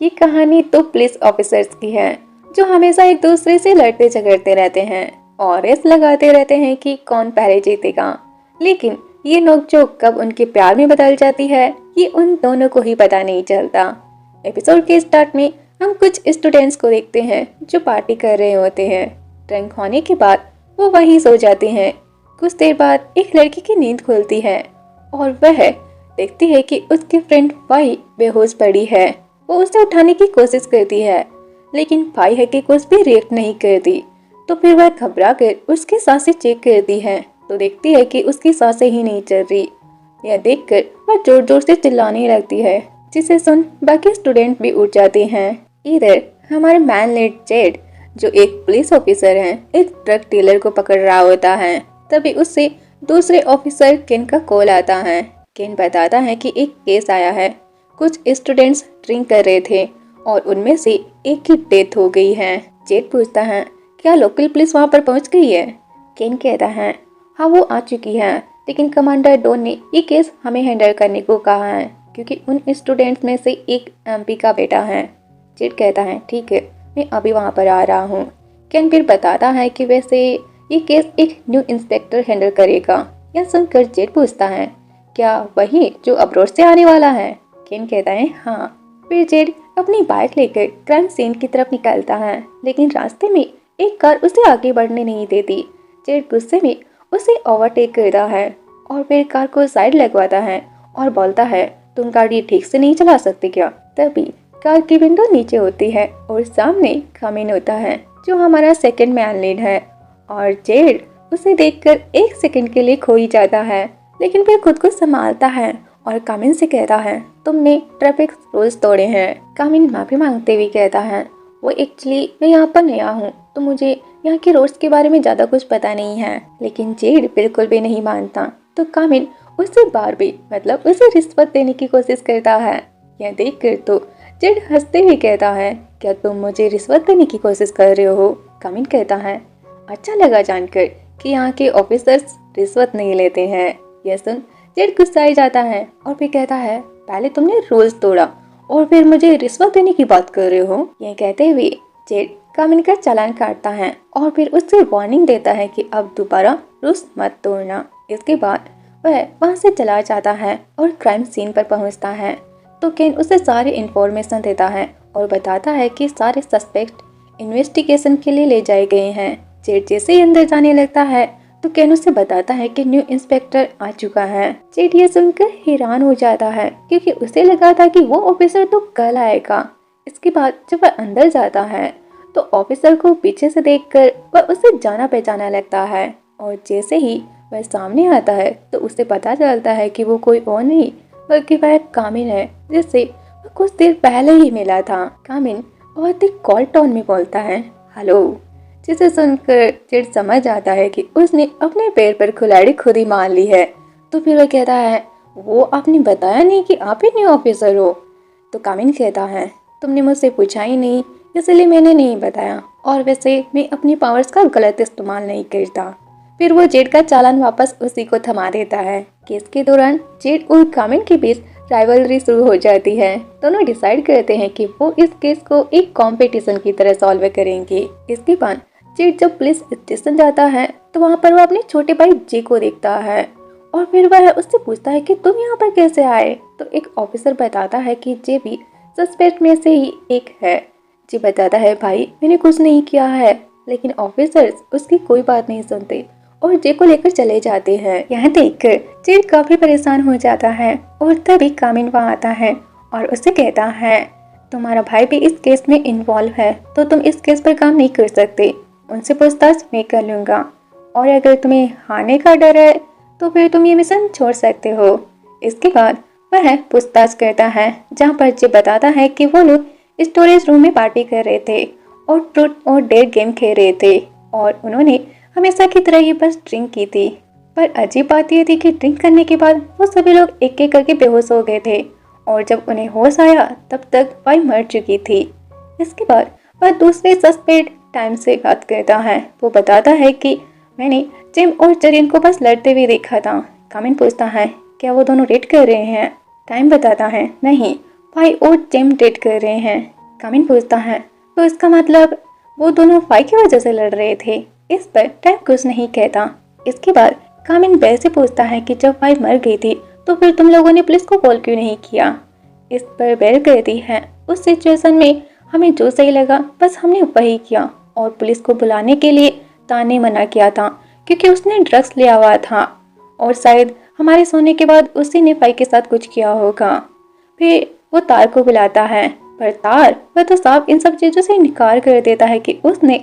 ये कहानी तो पुलिस ऑफिसर्स की है जो हमेशा एक दूसरे से लड़ते झगड़ते रहते हैं और रेस लगाते रहते हैं कि कौन पहले जीतेगा। लेकिन ये नोकझोंक कब उनके प्यार में बदल जाती है ये उन दोनों को ही पता नहीं चलता। एपिसोड के स्टार्ट में हम कुछ स्टूडेंट्स को देखते हैं जो पार्टी कर रहे होते हैं। ड्रिंक होने के बाद वो वहीं सो जाते हैं। कुछ देर बाद एक लड़की की नींद खुलती है और वह देखती है कि उसकी फ्रेंड वही बेहोश पड़ी है। वो उसे उठाने की कोशिश करती है लेकिन पाई है कि कुछ भी रिएक्ट नहीं करती। तो फिर वह घबरा कर उसकी सांसें चेक करती है तो देखती है कि उसकी सांसें ही नहीं चल रही। यह देखकर वह जोर जोर से चिल्लाने लगती है जिसे सुन बाकी स्टूडेंट भी उठ जाते हैं। इधर हमारे मैन लीड जेड जो एक पुलिस ऑफिसर है एक ड्रग डीलर को पकड़ रहा होता है। तभी उससे दूसरे ऑफिसर केन का कॉल आता है। केन बताता है कि एक केस आया है। कुछ स्टूडेंट्स ड्रिंक कर रहे थे और उनमें से एक की डेथ हो गई है। जेड पूछता है क्या लोकल पुलिस वहां पर पहुंच गई है। केन कहता है हाँ वो आ चुकी है लेकिन कमांडर डॉन ने ये केस हमें हैंडल करने को कहा है क्योंकि उन स्टूडेंट्स में से एक एमपी का बेटा है। जेड कहता है ठीक है मैं अभी वहां पर आ रहा हूँ। केन फिर बताता है कि वैसे ये केस एक न्यू इंस्पेक्टर हैंडल करेगा। यह सुनकर जेड पूछता है क्या वही जो अब्रोड से आने वाला है। केन कहता है हाँ। फिर जेड अपनी बाइक लेकर क्राइम सीन की तरफ निकलता है लेकिन रास्ते में एक कार उसे आगे बढ़ने नहीं देती। जेड गुस्से में उसे ओवरटेक करता है और फिर कार को साइड लगवाता है और बोलता है तुम गाड़ी ठीक से नहीं चला सकते क्या। तभी कार की विंडो नीचे होती है और सामने कामिन होता है जो हमारा सेकंड मैन लीड है और जेड उसे देखकर एक सेकंड के लिए खो ही जाता है लेकिन फिर खुद को संभालता है और कामिन से कहता है तुमने ट्रैफिक रूल्स तोड़े हैं। कामिन माफी मांगते हुए कहता है वो एक्चुअली मैं यहाँ पर नया हूँ तो मुझे यहाँ के रूल्स के बारे में ज्यादा कुछ पता नहीं है। लेकिन जेड बिल्कुल भी नहीं मानता तो कामिन उससे बार भी मतलब उसे रिश्वत देने की कोशिश करता है। यह देख कर तो जेड हंसते हुए कहता है क्या तुम मुझे रिश्वत देने की कोशिश कर रहे हो। कामिन कहता है अच्छा लगा जानकर कि यहाँ के ऑफिसर्स रिश्वत नहीं लेते हैं। यह सुन जेड गुस्साई जाता है और फिर कहता है पहले तुमने रूल्स तोड़ा और फिर मुझे रिश्वत देने की बात कर रहे हो। यह कहते हुए जेड कामिन का चालान काटता है और फिर उससे वार्निंग देता है कि अब दोबारा रूल्स मत तोड़ना। इसके बाद वह वहां से चला जाता है और क्राइम सीन पर पहुंचता है तो केन उसे सारी इंफॉर्मेशन देता है और बताता है कि सारे सस्पेक्ट इन्वेस्टिगेशन के लिए ले जाए गए हैं। जेड जैसे ही अंदर जाने लगता है तो केन उसे बताता है कि न्यू इंस्पेक्टर आ चुका है। जेड ये सुनकर हैरान हो जाता है क्योंकि उसे लगा था कि वो ऑफिसर तो कल आएगा। इसके बाद जब वह अंदर जाता है तो ऑफिसर को पीछे से देखकर वह उसे जाना पहचाना लगता है और जैसे ही वह सामने आता है तो उसे पता चलता है कि वो कोई और नहीं बल्कि वह कामिन है जिससे वह कुछ देर पहले ही मिला था। कामिन बहुत ही कॉल टोन में बोलता है हेलो, जिसे सुनकर जेड समझ आता है कि उसने अपने पैर पर कुल्हाड़ी खुद ही मार ली है। तो फिर वह कहता है वो आपने बताया नहीं कि आप ही न्यू ऑफिसर हो। तो कामिन कहता है तुमने मुझसे पूछा ही नहीं इसलिए मैंने नहीं बताया और वैसे मैं अपनी पावर्स का गलत इस्तेमाल नहीं करता। फिर वो जेड का चालान वापस उसी को थमा देता है। केस के दौरान जेड और कामिन के बीच राइवलरी शुरू हो जाती है। दोनों डिसाइड करते हैं कि वो इस केस को एक कंपटीशन की तरह सॉल्व करेंगे। इसके बाद जेड जब पुलिस स्टेशन जाता है तो वहाँ पर वो अपने छोटे भाई जे को देखता है और फिर वह उससे पूछता है कि तुम यहाँ पर कैसे आए। तो एक ऑफिसर बताता है कि जे भी सस्पेक्ट में से ही एक है। जे बताता है भाई मैंने कुछ नहीं किया है लेकिन ऑफिसर्स उसकी कोई बात नहीं सुनते और जे को लेकर चले जाते हैं। यहाँ देखकर जेड काफी परेशान हो जाता है और तभी कामिन वहाँ आता है और उसे कहता है तुम्हारा भाई भी इस केस में इन्वॉल्व है तो तुम इस केस पर काम नहीं कर सकते। उनसे पूछताछ मैं कर लूंगा और अगर तुम्हें हारने का डर है तो फिर तुम ये मिशन छोड़ सकते हो। इसके बाद वह पूछताछ करता है जहाँ पर जे बताता है कि वो लोग स्टोरेज रूम में पार्टी कर रहे थे और ट्रूथ और डेयर गेम खेल रहे थे और उन्होंने हमेशा की तरह ही बस ड्रिंक की थी। पर अजीब बात यह थी कि ड्रिंक करने के बाद वो सभी लोग एक एक करके बेहोश हो गए थे और जब उन्हें होश आया तब तक वाई मर चुकी थी। इसके बाद वह दूसरे सस्पेक्ट टाइम से बात करता है। वो बताता है कि मैंने जिम और जरीन को बस लड़ते हुए देखा था। कामिन पूछता है क्या वो दोनों डेट कर रहे हैं। टाइम बताता है नहीं फाई और जेम डेट कर रहे हैं। कामिन पूछता है तो इसका मतलब वो दोनों फाई की वजह से लड़ रहे थे। इस पर टैम कुछ नहीं कहता। इसके बाद कामिन बेल से पूछता है कि जब फाई मर गई थी तो फिर तुम लोगों ने पुलिस को कॉल क्यों नहीं किया। इस पर बेल कहती है उस सिचुएशन में हमें जो सही लगा बस हमने वही किया और पुलिस को बुलाने के लिए तान ने मना किया था क्योंकि उसने ड्रग्स लिया हुआ था और शायद हमारे सोने के बाद उसी ने फाई के साथ कुछ किया होगा। फिर वो तार को बुलाता है पर तार वह तो साफ इन सब चीजों से इनकार कर देता है कि उसने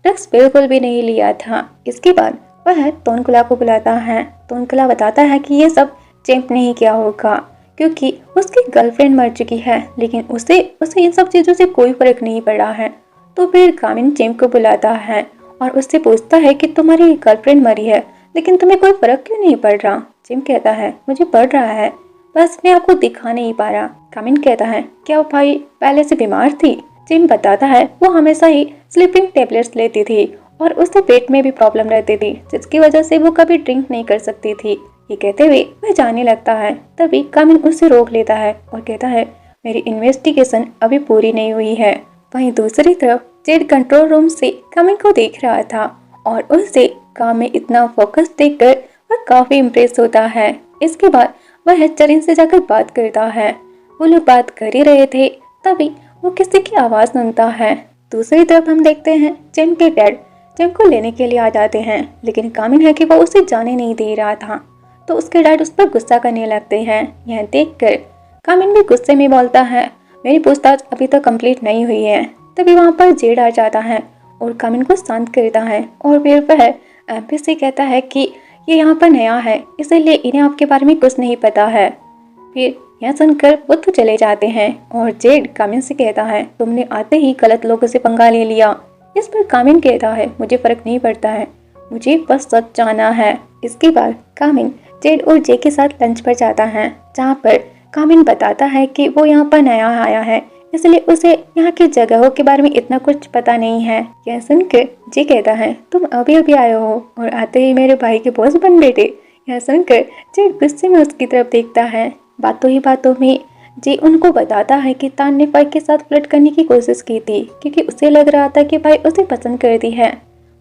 ड्रग्स बिल्कुल भी नहीं लिया था। इसके बाद वह तोनकुला को बुलाता है। तोनकुला बताता है कि ये सब चैंप नहीं किया होगा क्योंकि उसकी गर्लफ्रेंड मर चुकी है, लेकिन उसे इन सब चीजों से कोई फर्क नहीं पड़ा है। तो फिर कामिन चैंप को बुलाता है और उससे पूछता है कि तुम्हारी गर्लफ्रेंड मरी है लेकिन तुम्हें कोई फर्क क्यों नहीं पड़ रहा। चैंप कहता है मुझे पड़ रहा है, बस मैं आपको दिखा नहीं पा रहा। कामिन कहता है क्या वो भाई पहले से बीमार थी। चैंप बताता है वो हमेशा ही स्लीपिंग टेबलेट्स लेती थी और उससे पेट में भी प्रॉब्लम रहती थी जिसकी वजह से वो कभी ड्रिंक नहीं कर सकती थी। ये कहते हुए वह जाने लगता है। तभी कामिन उससे रोक लेता है और कहता है मेरी इन्वेस्टिगेशन अभी पूरी नहीं हुई है। वहीं दूसरी तरफ जेड कंट्रोल रूम से कामिन को देख रहा था और उससे काम में इतना फोकस देखकर वह काफी इम्प्रेस होता है। इसके बाद वह चरिन से जाकर बात करता है। वो लोग बात कर ही रहे थे तभी वो किसी की आवाज सुनता है। दूसरी तरफ हम देखते हैं जेम के डैड जेम को लेने के लिए आ जाते हैं, लेकिन कामिन है कि वो उसे जाने नहीं दे रहा था तो उसके डैड उस पर गुस्सा करने लगते हैं। यह देखकर कामिन भी गुस्से में बोलता है मेरी पूछताछ अभी तक कंप्लीट नहीं हुई है। तभी वहाँ पर जेड आ जाता है और कामिन को शांत करता है और फिर वह एमपी से कहता है कि ये यहाँ पर नया है इसीलिए इन्हें आपके बारे में कुछ नहीं पता है। फिर यह सुनकर वो तो चले जाते हैं और जेड कामिन से कहता है तुमने आते ही गलत लोगों से पंगा ले लिया। इस पर कामिन कहता है मुझे फर्क नहीं पड़ता है, मुझे बस सच जाना है। इसके बाद कामिन जेड और जे के साथ लंच पर जाता है जहाँ पर कामिन बताता है कि वो यहाँ पर नया आया है इसलिए उसे यहाँ की जगहों के बारे में इतना कुछ पता नहीं है। यह सुनकर जे कहता है तुम अभी अभी आए हो और आते ही मेरे भाई के बॉस बन बैठे। यह सुनकर जे गुस्से में उसकी तरफ देखता है। बातों ही बातों में जे उनको बताता है कि तान ने फाई के साथ फ्लर्ट करने की कोशिश की थी क्योंकि उसे लग रहा था कि फाई उसे पसंद करती है,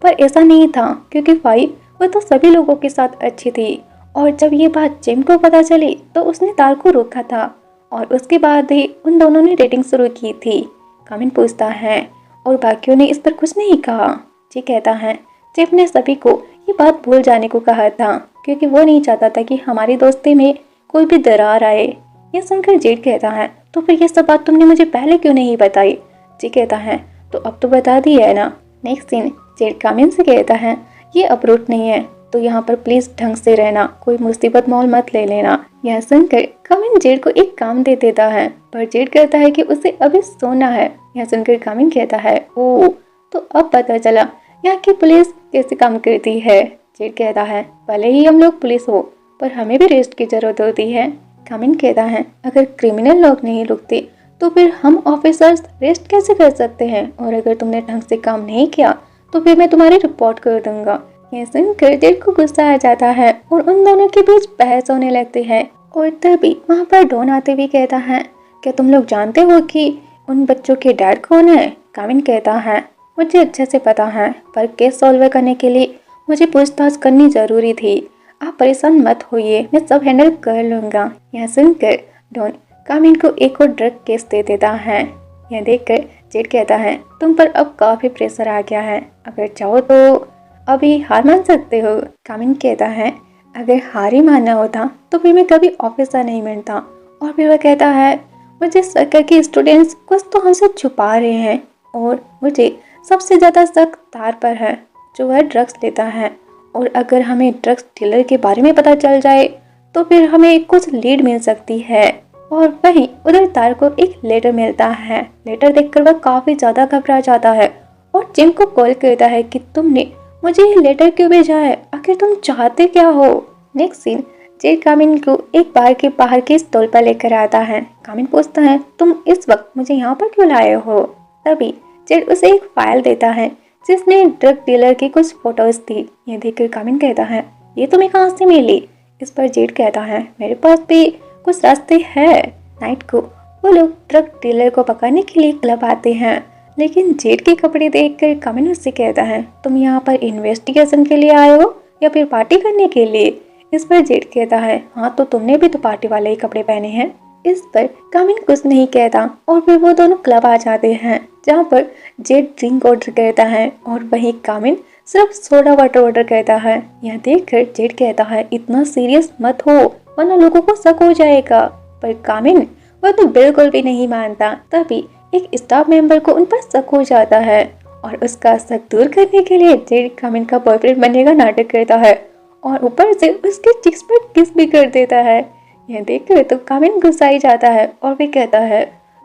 पर ऐसा नहीं था क्योंकि फाई वो तो सभी लोगों के साथ अच्छी थी। और जब ये बात जेम को पता चली तो उसने तार को रोका था और उसके बाद ही उन दोनों ने डेटिंग शुरू की थी। कामिन पूछता है और बाकियों ने इस पर कुछ नहीं कहा। जे कहता है जेफ ने सभी को ये बात भूल जाने को कहा था क्योंकि वो नहीं चाहता था कि हमारी दोस्ती में कोई भी दरार आए। यह सुनकर जेड कहता है तो फिर ये सब बात तुमने मुझे पहले क्यों नहीं बताई। जे कहता है तो अब तो बता दी है ना। नेक्स्ट सीन जेड कामिन से कहता है ये अप्रूव नहीं है तो यहाँ पर प्लीज ढंग से रहना, कोई मुसीबत मोल मत ले लेना। यह सुनकर कामिन जेड को एक काम दे देता है पर जेड कहता है कि उसे अभी सोना है। यह सुनकर कामिन कहता है ओ तो अब पता चला यहाँ की पुलिस कैसे काम करती है। जेड कहता है भले ही हम लोग पुलिस हो पर हमें भी रेस्ट की जरूरत होती है। कामिन कहता है अगर क्रिमिनल लोग नहीं रुकते तो फिर हम ऑफिसर्स रेस्ट कैसे कर सकते हैं और अगर तुमने ढंग से काम नहीं किया तो फिर मैं तुम्हारी रिपोर्ट कर दूंगा। यह सुनकर जेड को गुस्सा आ जाता है और उन दोनों के बीच बहस होने लगती है। और तभी वहाँ पर डॉन आते हुए कहता है क्या तुम लोग जानते हो कि उन बच्चों के डैड कौन है। कामिन कहता है मुझे अच्छे से पता है पर केस सॉल्व करने के लिए मुझे पूछताछ करनी जरूरी थी। आप परेशान मत होइए, मैं सब हैंडल कर लूंगा। यह सुनकर डॉन कामिन को एक और ड्रग केस दे देता है। यह देखकर जेड कहता है तुम पर अब काफी प्रेशर आ गया है, अगर चाहो तो अभी हार मान सकते हो। कामिन कहता है अगर हार ही मानना होता तो फिर मैं कभी ऑफिसर नहीं बनता। और फिर वह कहता है मुझे शक है कि स्टूडेंट्स कुछ तो हमसे छुपा रहे हैं और मुझे सबसे ज्यादा शक तार पर है जो वह ड्रग्स लेता है और अगर हमें ड्रग्स डीलर के बारे में पता चल जाए तो फिर हमें कुछ लीड मिल सकती है। और वहीं उधर तार को एक लेटर मिलता है। लेटर देखकर वह काफी ज्यादा घबरा जाता है और जिम को कॉल करता है कि तुमने मुझे ये लेटर क्यों भेजा है, आखिर तुम चाहते क्या हो। नेक्स्ट सीन जेड कामिन को एक बार के बाहर के स्टॉल पर लेकर आता है। कामिन पूछता है तुम इस वक्त मुझे यहाँ पर क्यों लाए हो। तभी जेड उसे एक फाइल देता है जिसमें ड्रग डीलर की कुछ फोटोज थी। ये देखकर कामिन कहता है ये तुम्हें कहाँ से मिली। इस पर जेड कहता है मेरे पास भी कुछ रास्ते है। नाइट को वो लोग ड्रग डीलर को पकड़ने के लिए क्लब आते हैं, लेकिन जेड के कपड़े देखकर कामिन उससे कहता है, तुम यहाँ पर इन्वेस्टिगेशन के लिए आए हो या फिर पार्टी करने के लिए? इस पर जेड कहता है, हाँ तो तुमने भी तो पार्टी वाले ही कपड़े पहने हैं। इस पर कामिन कुछ नहीं कहता और फिर वो दोनों क्लब आ जाते हैं, जहाँ पर जेड ड्रिंक ऑर्डर करता है और वहीं कामिन सिर्फ सोडा वाटर ऑर्डर करता है। यह देखकर जेड कहता है, इतना सीरियस मत हो वरना लोगों को शक हो जाएगा। पर कामिन वह तो बिल्कुल भी नहीं मानता। तभी एक स्टाफ मेंबर को उन पर शक हो जाता है और उसका शक दूर करने के लिए जेड कामिन का बॉयफ्रेंड बनने का नाटक करता है और ऊपर से उसके चिक्स पर किस भी कर देता है। यह देखकर तो कामिन गुस्साई जाता है और भी कहता है,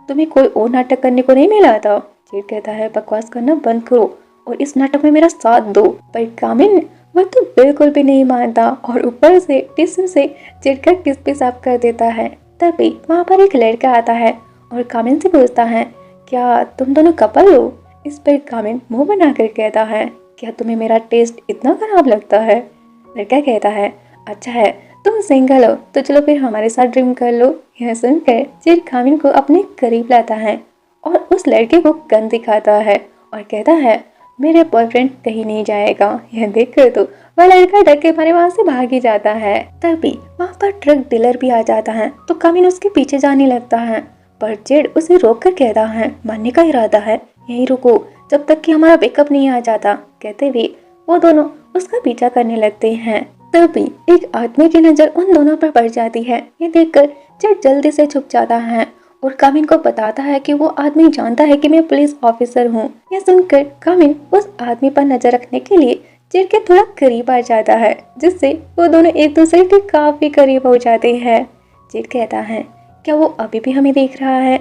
तुम्हें कोई और नाटक करने को नहीं मिला था? जेड कहता है, बकवास करना बंद करो और इस नाटक में मेरा साथ दो। पर कामिन वह तो बिल्कुल भी नहीं मानता और ऊपर से टिश्यू से जेड का किस भी साफ कर देता है। तभी वहाँ पर एक लड़का आता है और कामिन से पूछता है, क्या तुम दोनों कपल हो? इस पर कामिन मुंह बनाकर कहता है, क्या तुम्हें मेरा टेस्ट इतना खराब लगता है? लड़का कहता है, अच्छा है तुम सिंगल हो तो चलो फिर हमारे साथ ड्रीम कर लो। यह सुनकर जेड कामिन को अपने करीब लाता है और उस लड़के को गन दिखाता है और कहता है, मेरे बॉयफ्रेंड कहीं नहीं जाएगा। यह देखकर तो वह लड़का डर के मारे वहाँ से भाग ही जाता है। तभी वहाँ पर ड्रग डीलर भी आ जाता है तो कामिन उसके पीछे जाने लगता है, पर जेड उसे रोक कर कहता है, मारने का इरादा है? यहीं रुको जब तक कि हमारा बैकअप नहीं आ जाता। कहते हुए वो दोनों उसका पीछा करने लगते हैं। तभी एक आदमी की नजर उन दोनों पर पड़ जाती है। ये देखकर जेड जल्दी से छुप जाता है और कामिन को बताता है कि वो आदमी जानता है कि मैं पुलिस ऑफिसर हूँ। यह सुनकर कामिन उस आदमी पर नजर रखने के लिए जेड के थोड़ा करीब आ जाता है, जिससे वो दोनों एक दूसरे के काफी करीब हो जाते हैं। जेड कहता है, क्या वो अभी भी हमें देख रहा है?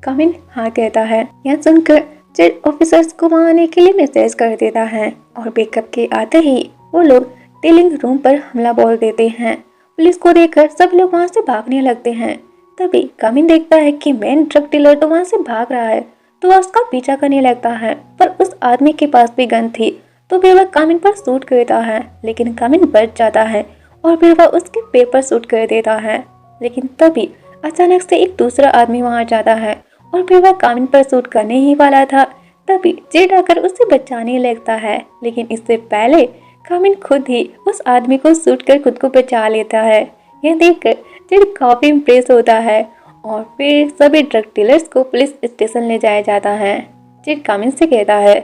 कामिन हाँ कहता है। यह सुनकर जेड ऑफिसर्स को वहाँ आने के लिए मैसेज कर देता है और बैकअप के आते ही वो लोग डीलिंग रूम पर हमला बोल देते हैं। पुलिस को देखकर सब लोग वहाँ से भागने लगते हैं। तभी कामिन देखता है कि मेन ड्रग डीलर तो वहाँ से भाग रहा है तो वह उसका पीछा करने लगता है, पर उस आदमी के पास भी गन थी तो फिर वह कामिन पर शूट करता है, लेकिन कामिन बच जाता है और फिर वह उसके पेपर शूट कर देता है। लेकिन तभी अचानक से एक दूसरा आदमी वहाँ जाता है और फिर वह कामिन पर शूट करने ही वाला था। तभी जेड आकर उसे बचाने लगता है, लेकिन इससे पहले कामिन खुद ही उस आदमी को शूट कर खुद को बचा लेता है। यह देखकर जेड काफी इम्प्रेस होता है और फिर सभी ड्रग डीलर्स को पुलिस स्टेशन ले जाया जाता है। जेड कामिन से कहता है,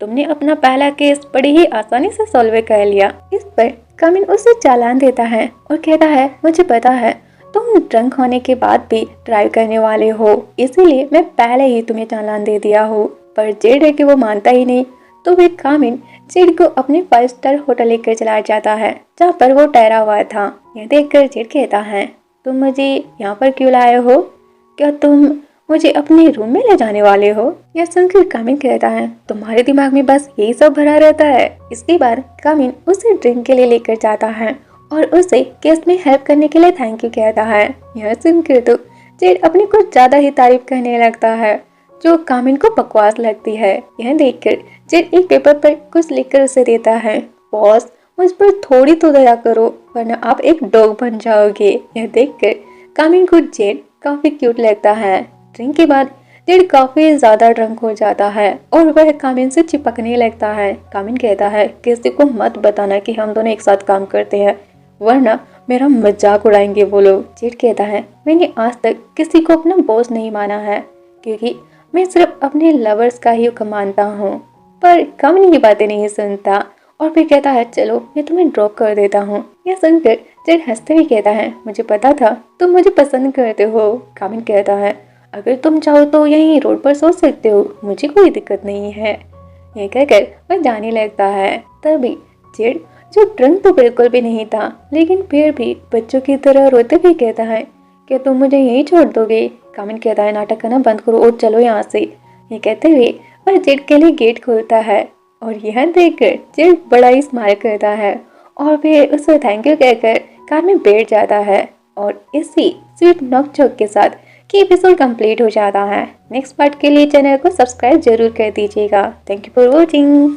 तुमने अपना पहला केस बड़ी ही आसानी से सॉल्व कर लिया। इस पर कामिन उसे चालान देता है और कहता है, मुझे पता है तुम ड्रंक होने के बाद भी ड्राइव करने वाले हो, इसीलिए मैं पहले ही तुम्हें चालान दे दिया हो। पर जेड है कि वो मानता ही नहीं। तो फिर कामिन जेड को अपने 5 स्टार होटल लेकर चला जाता है, जहाँ पर वो ठहरा हुआ था। यह देखकर जेड कहता है, तुम मुझे यहाँ पर क्यों लाए हो? क्या तुम मुझे अपने रूम में ले जाने वाले हो? यह सुनकर कामिन कहता है, तुम्हारे दिमाग में बस यही सब भरा रहता है। इसके बाद कामिन उसे ड्रिंक के लिए लेकर जाता है और उसे केस में हेल्प करने के लिए थैंक यू कहता है। यह सुनकर तो जेड अपनी कुछ ज्यादा ही तारीफ करने लगता है, जो कामिन को बकवास लगती है। यह देखकर जेड एक पेपर पर कुछ लिखकर उसे देता है, बॉस मुझ पर थोड़ी तो दया करो वरना आप एक डॉग बन जाओगे। यह देखकर कामिन को जेड काफी क्यूट लगता है। ड्रिंक के बाद जेड काफी ज्यादा ड्रंक हो जाता है और वह कामिन से चिपकने लगता है। कामिन कहता है, किसी को मत बताना कि हम दोनों एक साथ काम करते हैं वरना मेरा मजाक उड़ाएंगे वो लोग। जेड कहता है, मैंने आज तक किसी को अपना बॉस नहीं माना है क्योंकि मैं सिर्फ अपने लवर्स का ही हुक्म मानता हूँ। पर कामिन ये बातें नहीं सुनता और फिर कहता है, चलो मैं तुम्हें ड्रॉप कर देता हूँ। यह सुनकर जेड हंसते हुए कहता है, मुझे पता था तुम मुझे पसंद करते हो। कामिन कहता है, अगर तुम चाहो तो यहीं रोड पर सो सकते हो, मुझे कोई दिक्कत नहीं है। यह कहकर वह जाने लगता है। तभी जेड जो ड्रंक तो बिल्कुल भी नहीं था लेकिन फिर भी बच्चों की तरह रोते हुए कहता है, क्या तुम मुझे यहीं छोड़ दोगे? कामिन कहता है, नाटक करना बंद करो और चलो यहाँ से। ये कहते हुए वह जेड के लिए गेट खोलता है और यह देखकर जेड बड़ा ही स्माइल करता है और फिर उसे थैंक यू कहकर कार में बैठ जाता है। और इसी स्वीट नोक-झोंक के साथ कि एपिसोड कंप्लीट हो जाता है। नेक्स्ट पार्ट के लिए चैनल को सब्सक्राइब जरूर कर दीजिएगा। Thank you for watching.